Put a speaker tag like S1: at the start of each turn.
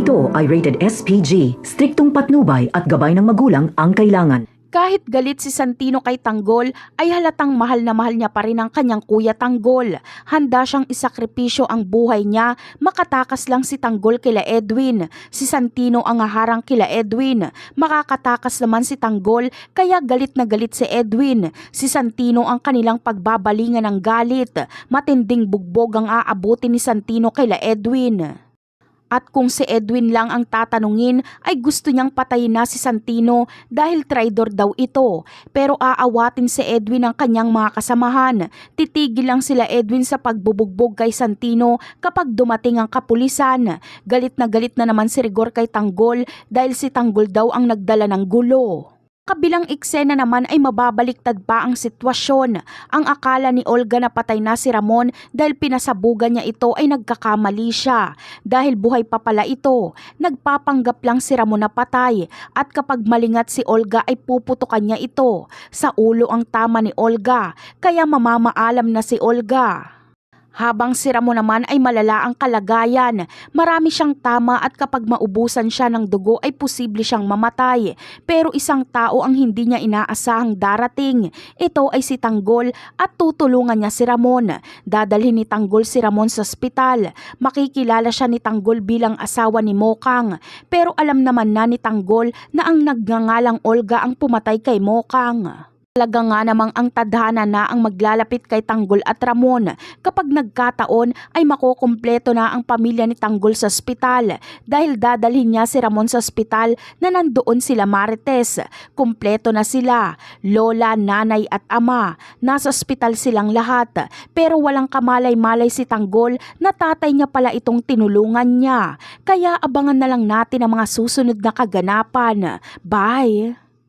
S1: Ito ay rated SPG, striktong patnubay at gabay ng magulang ang kailangan.
S2: Kahit galit si Santino kay Tanggol, ay halatang mahal na mahal niya pa rin ang kanyang kuya Tanggol. Handa siyang isakripisyo ang buhay niya, makatakas lang si Tanggol kila Edwin. Si Santino ang haharang kila Edwin. Makakatakas naman si Tanggol, kaya galit na galit si Edwin. Si Santino ang kanilang pagbabalingan ng galit. Matinding bugbog ang aabutin ni Santino kila Edwin. At kung si Edwin lang ang tatanungin, ay gusto niyang patayin na si Santino dahil traidor daw ito. Pero aawatin si Edwin ang kanyang mga kasamahan. Titigil lang sila Edwin sa pagbubugbog kay Santino kapag dumating ang kapulisan. Galit na naman si Rigor kay Tanggol dahil si Tanggol daw ang nagdala ng gulo. Kabilang eksena naman ay mababaliktad pa ang sitwasyon. Ang akala ni Olga na patay na si Ramon dahil pinasabugan niya ito ay nagkakamali siya. Dahil buhay pa pala ito, nagpapanggap lang si Ramon na patay at kapag malingat si Olga ay puputukan niya ito. Sa ulo ang tama ni Olga, kaya mamamaalam na si Olga. Habang si Ramon naman ay malala ang kalagayan, marami siyang tama at kapag maubusan siya ng dugo ay posible siyang mamatay. Pero isang tao ang hindi niya inaasahang darating. Ito ay si Tanggol at tutulungan niya si Ramon. Dadalhin ni Tanggol si Ramon sa ospital. Makikilala siya ni Tanggol bilang asawa ni Mokang. Pero alam naman na ni Tanggol na ang nagngangalang Olga ang pumatay kay Mokang. Talaga nga namang ang tadhana na ang maglalapit kay Tanggol at Ramon. Kapag nagkataon ay makukumpleto na ang pamilya ni Tanggol sa ospital dahil dadalhin niya si Ramon sa ospital na nandoon sila Marites. Kumpleto na sila, lola, nanay at ama. Nasa ospital silang lahat pero walang kamalay-malay si Tanggol na tatay niya pala itong tinulungan niya. Kaya abangan na lang natin ang mga susunod na kaganapan. Bye!